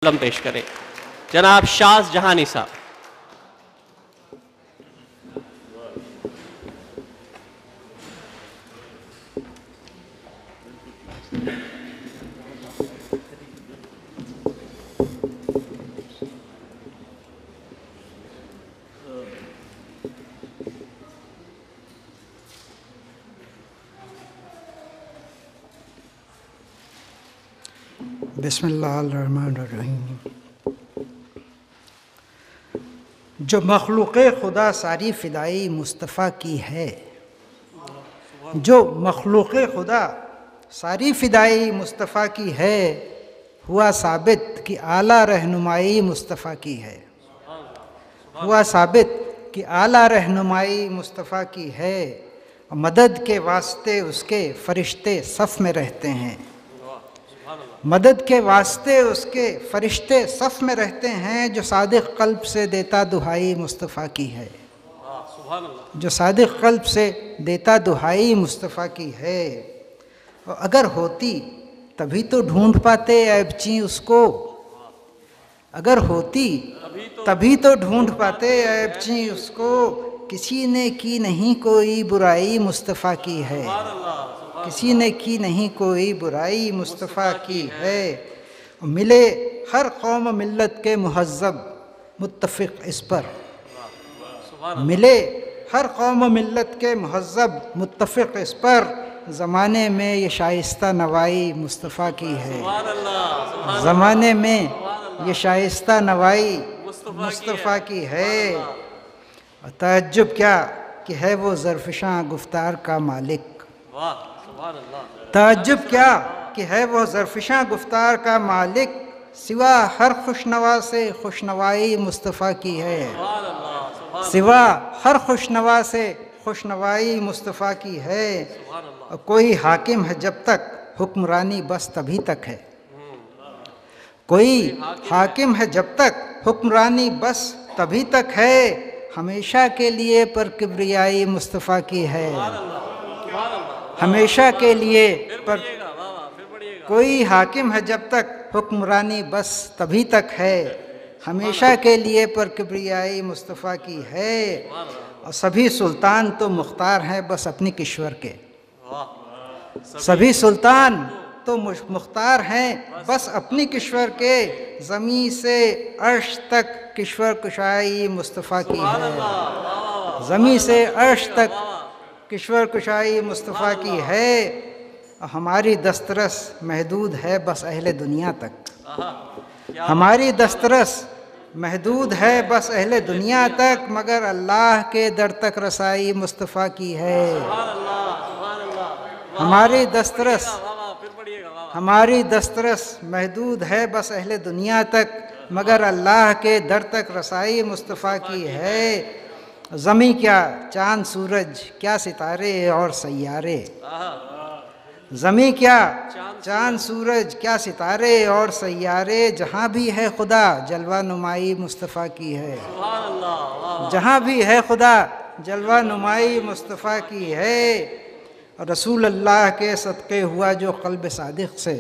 पेश करें जनाब शाज जहानी साहब। बिस्मिल्लाहिर्रहमानिर्रहीम। जो मखलूक़ खुदा सारी फ़िदाई मुस्तफ़ा की है, जो मखलूक़ खुदा सारी फ़िदाई मुस्तफ़ा की है, हुआ साबित कि आला रहनुमाई मुस्तफ़ा की है। हुआ साबित कि आला रहनुमाई मुस्तफ़ा की है। मदद के वास्ते उसके फ़रिश्ते सफ़ में रहते हैं। मदद के वास्ते उसके फ़रिश्ते सफ़ में रहते हैं। जो सादिक़ क़ल्ब से देता दुहाई मुस्तफ़ा की है। जो सादिक़ क़ल्ब से देता दुहाई मुस्तफ़ा की है। और अगर होती तभी तो ढूंढ पाते ऐबची उसको। अगर होती तभी तो ढूंढ पाते ऐबची उसको। किसी ने की नहीं कोई बुराई मुस्तफ़ा की है। किसी ने की नहीं कोई बुराई मुस्तफ़ा की है। मिले हर कौम मिल्लत के मुहज़्ज़ब मुत्तफ़िक़ इस पर। मिले हर कौम मिल्लत के मुहज़्ज़ब मुत्तफ़िक़ इस पर। ज़माने में ये शाइस्ता नवाई मुस्तफ़ा की है। ज़माने में ये शाइस्ता नवाई मुस्तफ़ा की है। तअज्जुब क्या कि है वो ज़रफ़िशां गुफ्तार का मालिक। तअज्जुब क्या कि है वो ज़रफ़िशां गुफ्तार का मालिक। सिवा हर खुशनवा से खुशनवाई मुस्तफ़ा की है। सिवा हर खुशनवा से खुशनवाई मुस्तफ़ा की है। और कोई हाकिम है जब तक हुक्मरानी बस तभी तक है। कोई हाकिम है जब तक हुक्मरानी बस तभी तक है। हमेशा के लिए पर किब्रियाई मुस्तफ़ा की है। हमेशा के लिए पर कोई हाकिम है जब तक हुक्मरानी बस तभी तक है। हमेशा के लिए पर किब्रियाई मुस्तफ़ा की है। और सभी सुल्तान तो मुख्तार हैं बस अपनी किश्वर के। सभी सुल्तान तो मुख्तार हैं बस अपनी किश्वर के। ज़मीं से अर्श तक किश्वर कुशाई मुस्तफ़ा की है। ज़मीं से अर्श तक किश्वर कुशाई मुस्तफ़ा की है। हमारी दस्तरस महदूद है बस अहले दुनिया तक। हमारी दस्तरस महदूद है बस अहले दुनिया तक। मगर अल्लाह के दर तक रसाई मुस्तफ़ा की है। हमारी दस्तरस महदूद है बस अहले दुनिया तक। मगर अल्लाह के दर तक रसाई मुस्तफ़ा की है। ज़मीं क्या चाँद सूरज क्या सितारे और सैयारे। ज़मीं क्या चाँद सूरज क्या सितारे और सैयारे। जहाँ भी है खुदा जलवा नुमाई मुस्तफ़ा की है। जहाँ भी है खुदा जलवा नुमाई मुस्तफ़ा की है। रसूल अल्लाह के सदक़े हुआ जो क़ल्ब सादिक़ से।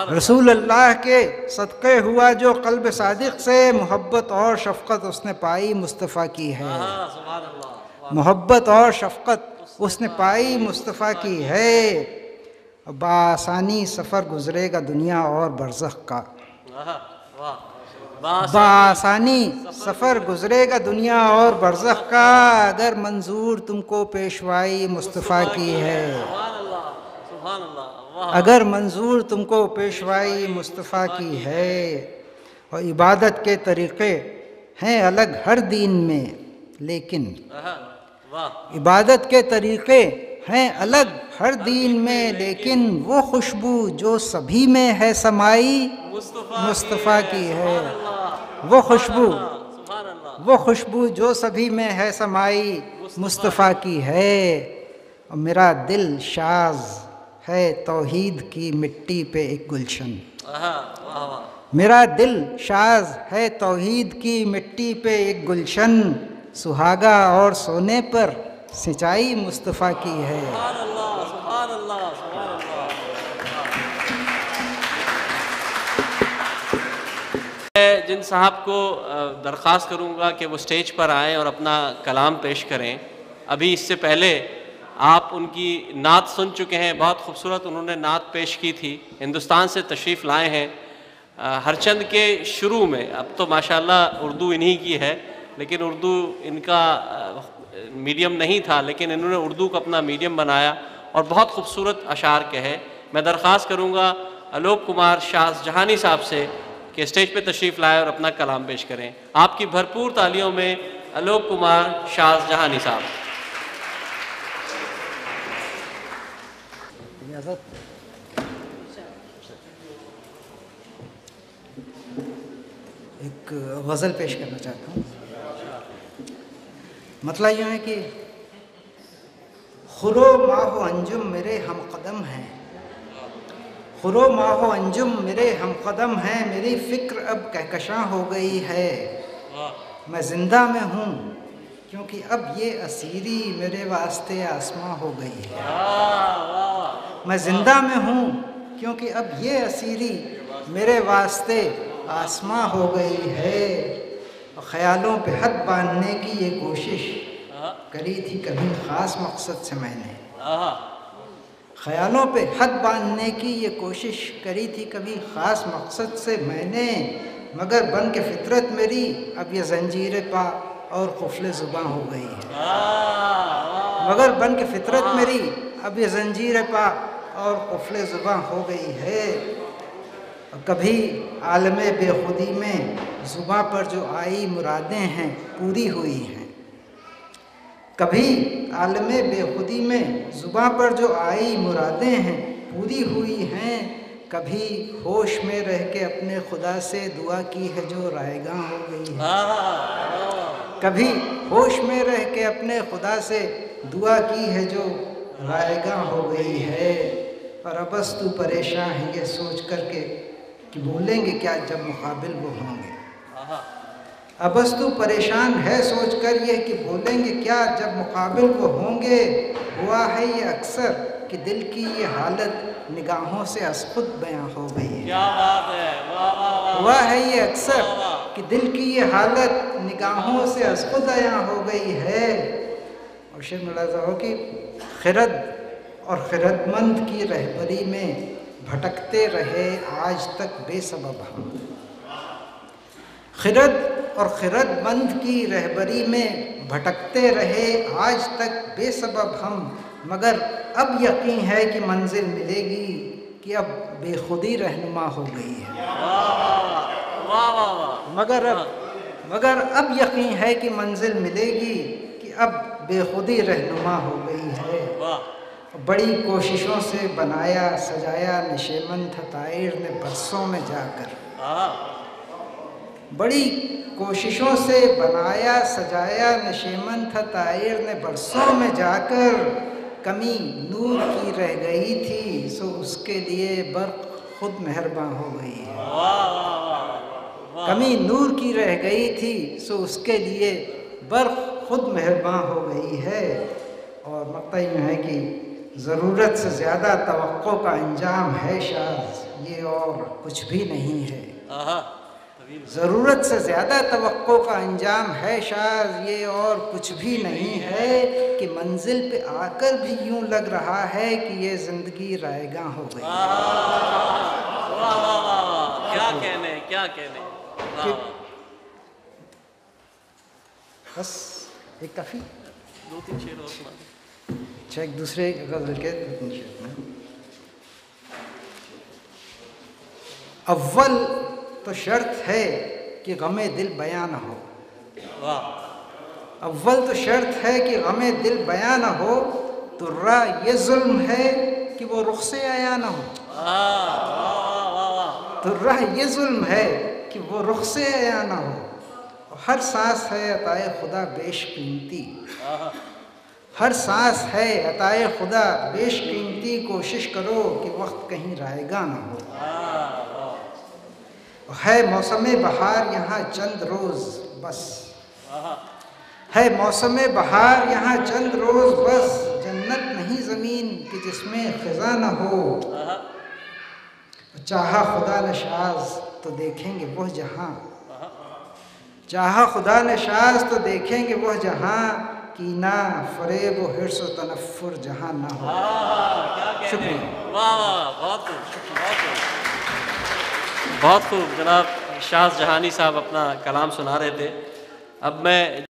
रसूल अल्लाह के सदक़े हुआ जो क़ल्ब सादिक़ से। मोहब्बत और शफ़क़त उसने पाई मुस्तफ़ा की है। मोहब्बत और शफ़क़त उसने पाई मुस्तफ़ा की है। बासानी सफ़र गुज़रेगा दुनिया और बरज़ख़ का। बासानी सफ़र गुज़रेगा दुनिया और बरज़ख़ का। अगर मंजूर तुमको पेशवाई मुस्तफ़ा की है। अगर मंजूर तुमको पेशवाई मुस्तफ़ा की है। और इबादत के तरीक़े हैं अलग हर दीन में लेकिन। इबादत के तरीक़े हैं अलग हर दीन में लेकिन। वो खुशबू जो सभी में है समाई मुस्तफ़ा की है। वो खुशबू जो सभी में है समाई मुस्तफ़ा की है। और मेरा दिल शाज़ है तौहीद की मिट्टी पे एक गुलशन। मेरा दिल शाज़ है तौहीद की मिट्टी पे एक गुलशन। सुहागा और सोने पर सिंचाई मुस्तफ़ा की है। जिन साहब को दरख्वास्त करूँगा कि वो स्टेज पर आएँ और अपना कलाम पेश करें। अभी इससे पहले आप उनकी नात सुन चुके हैं, बहुत खूबसूरत उन्होंने नात पेश की थी। हिंदुस्तान से तशरीफ़ लाए हैं। हरचंद के शुरू में, अब तो माशाल्लाह उर्दू इन्हीं की है, लेकिन उर्दू इनका मीडियम नहीं था, लेकिन इन्होंने उर्दू को अपना मीडियम बनाया और बहुत खूबसूरत अशार के हैं। मैं दरख्वास्त करूँगा आलोक कुमार शाहजहानी साहब से कि स्टेज पे तशरीफ़ लाए और अपना कलाम पेश करें। आपकी भरपूर तालियों में आलोक कुमार शाहजहानी साहब। एक गज़ल पेश करना चाहता हूँ। मतलब यूँ है कि खुरो माहो अंजुम मेरे हम कदम हैं, खुरो माहो अंजुम मेरे हम कदम हैं, मेरी फ़िक्र अब कहकशां हो गई है। मैं ज़िंदा में हूँ क्योंकि अब ये असीरी मेरे वास्ते आसमां हो गई है। मैं ज़िंदा में हूँ क्योंकि अब ये असीरी मेरे वास्ते आसमां हो गई है। ख़यालों पे हद बांधने की ये कोशिश करी थी कभी ख़ास मकसद से मैंने, ख़यालों पे हद बांधने की ये कोशिश करी थी कभी ख़ास मकसद से मैंने, मगर बन के फ़ितरत मेरी अब ये ज़ंजीर पा और क़ुफ़्ल ज़ुबां हो गई है। मगर बन के फ़ितरत मेरी अब ये ज़ंजीर पा और क़ुफ़्ल ज़ुबां हो गई है। कभी आलमे बेखुदी में ज़ुबां पर जो आई मुरादें हैं पूरी हुई हैं, कभी आलमे बेखुदी में ज़ुबां पर जो आई मुरादें हैं पूरी हुई हैं, कभी होश में रह के अपने खुदा से दुआ की है जो रायगां हो गई है। कभी होश में रह के अपने खुदा से दुआ की है जो रायगां हो गई है। पर अबस तू परेशान है ये सोच करके कि भूलेंगे क्या जब मुकाबिल वो होंगे। अबस तू परेशान है सोच कर ये कि भूलेंगे क्या जब मुकाबिल वो होंगे। हुआ है ये अक्सर कि दिल की ये हालत निगाहों से असखुद बयां हो गई है। क्या बात है, वाह वाह वाह। हुआ है ये अक्सर कि दिल की ये हालत निगाहों से असखुद बयां हो गई है। और शेर मुलाज़ा हो कि खिरद और खिरदमंद की रहबरी में भटकते रहे आज तक बेसबब हम। खिरद और खिरदमंद की रहबरी में भटकते रहे आज तक बेसबब हम, मगर अब यकीन है कि मंजिल मिलेगी कि अब बेखुदी रहनुमा हो गई है। मगर अब यकीन है कि मंजिल मिलेगी कि अब बेखुदी रहनुमा हो गई है। बड़ी कोशिशों से बनाया सजाया निशेमन था तायर ने बरसों में जाकर। बड़ी कोशिशों से बनाया सजाया निशेमन था तायर ने बरसों में जाकर। कमी नूर की रह गई थी सो उसके लिए बर्क़ खुद मेहरबां हो गई है। कमी नूर की रह गई थी सो उसके लिए बर्क़ खुद मेहरबां हो गई है। और मक़ता यूँ है कि ज़रूरत से ज़्यादा तवक्को का अंजाम है शाज़ ये और कुछ भी नहीं है। ज़रूरत से ज़्यादा तवक्को का अंजाम है शाज़ ये और कुछ भी नहीं है। कि मंजिल पे आकर भी यूँ लग रहा है कि ये ज़िंदगी रायगां हो गई। क्या कहने, क्या कहने। बस एक काफ़ी, 2-3 शेर और सुना। अच्छा एक दूसरे गज़ल के 2-3 शेर में। अव्वल तो शर्त है कि गमे दिल बयां न हो। अव्वल तो शर्त है कि गमे दिल बयां न हो। तुर्रा ये जुल्म है कि वो रुख से आया न हो। तुर्रा ये जुल्म है कि वो रुख से आया न हो। हर सांस है अताए खुदा बेशकीमती, हर सांस है अताए खुदा बेशकीमती। कोशिश करो कि वक्त कहीं रायगा न हो। है मौसम बहार यहाँ चंद रोज़ बस, है मौसम बहार यहाँ चंद रोज़ बस। जन्नत नहीं ज़मीन कि जिसमें ख़िज़ा न हो। चाहा खुदा न शाज़ तो देखेंगे वह जहाँ चाहा खुदा ने शाज़ तो देखेंगे वह जहाँ, कीना फरेब व हिर्स व तनफ़ुर जहाँ ना हो। शुक्रिया। वाह वाह, बहुत खूब, बहुत खूब। जनाब शाह जहानी साहब अपना कलाम सुना रहे थे। अब मैं